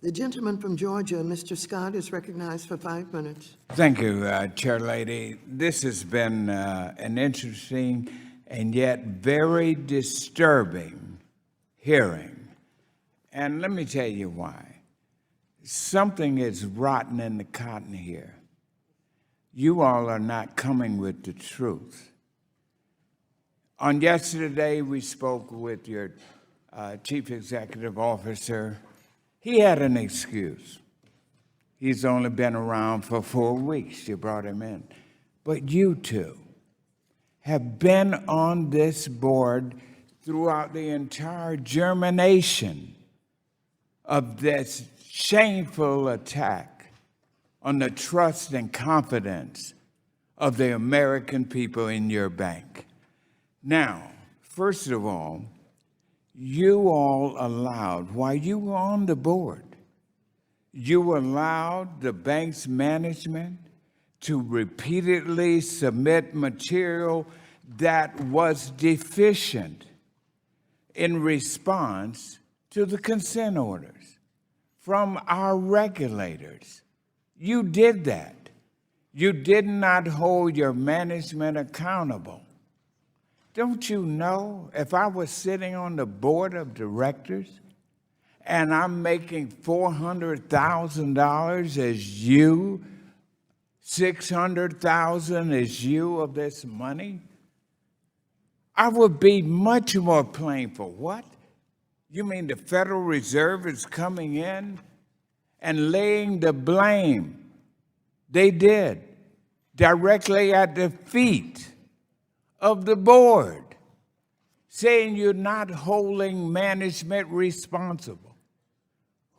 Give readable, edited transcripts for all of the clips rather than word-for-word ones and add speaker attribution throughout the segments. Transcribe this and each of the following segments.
Speaker 1: The gentleman from Georgia, Mr. Scott, is recognized for 5 minutes.
Speaker 2: Thank you, Chair Lady. This has been an interesting and yet very disturbing hearing. And let me tell you why. Something is rotten in the cotton here. You all are not coming with the truth. On yesterday, we spoke with your Chief Executive Officer. He had an excuse. He's only been around for 4 weeks. You brought him in. But you two have been on this board throughout the entire germination of this shameful attack on the trust and confidence of the American people in your bank. Now, first of all, you all allowed, while you were on the board, you allowed the bank's management to repeatedly submit material that was deficient in response to the consent orders from our regulators. You did that. You did not hold your management accountable. Don't you know, if I was sitting on the board of directors and I'm making $400,000 as you, $600,000 as you of this money, I would be much more plain for what? You mean the Federal Reserve is coming in and laying the blame? They did, directly at the feet of the board, saying you're not holding management responsible.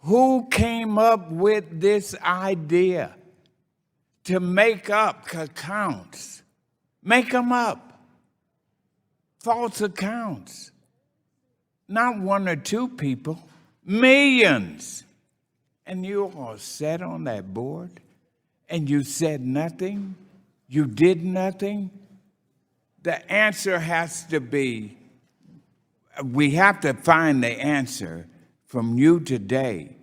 Speaker 2: Who came up with this idea to make up accounts? Make them up. False accounts. Not 1 or 2 people, millions. And you all sat on that board and you said nothing? You did nothing? The answer has to be, we have to find the answer from you today.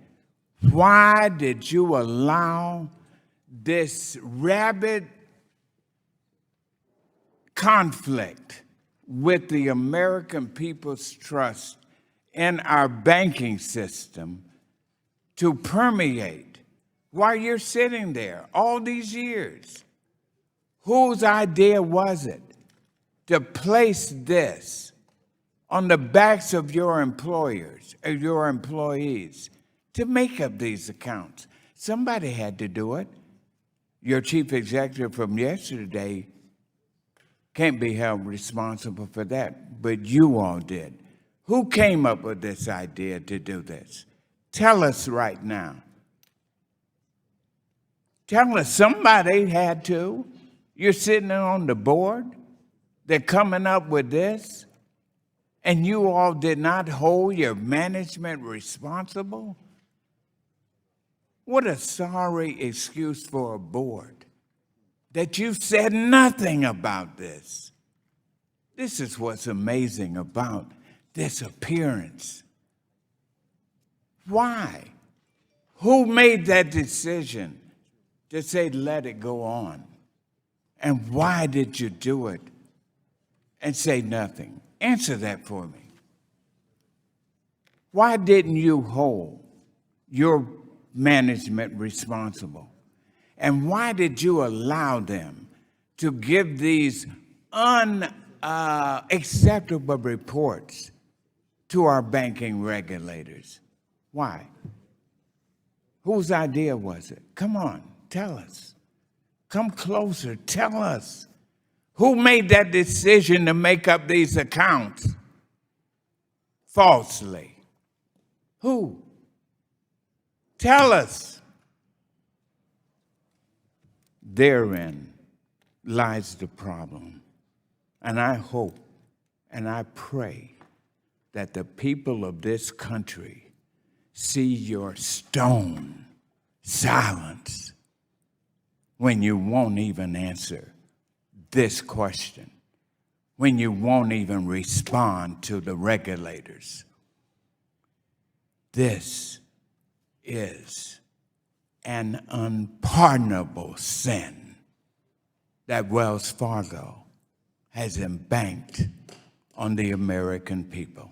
Speaker 2: Why did you allow this rabid conflict with the American people's trust in our banking system to permeate while you're sitting there all these years? Whose idea was it to place this on the backs of your employers, or your employees, to make up these accounts? Somebody had to do it. Your chief executive from yesterday can't be held responsible for that, but you all did. Who came up with this idea to do this? Tell us right now. Tell us, somebody had to. You're sitting on the board. They're coming up with this, and you all did not hold your management responsible? What a sorry excuse for a board, that you said nothing about this. This is what's amazing about this appearance. Why? Who made that decision to say, let it go on? And why did you do it and say nothing? Answer that for me. Why didn't you hold your management responsible? And why did you allow them to give these unacceptable reports to our banking regulators? Why? Whose idea was it? Come on, tell us. Come closer, tell us. Who made that decision to make up these accounts falsely? Who? Tell us. Therein lies the problem. And I hope and I pray that the people of this country see your stone silence when you won't even answer this question, when you won't even respond to the regulators. This is an unpardonable sin that Wells Fargo has embanked on the American people.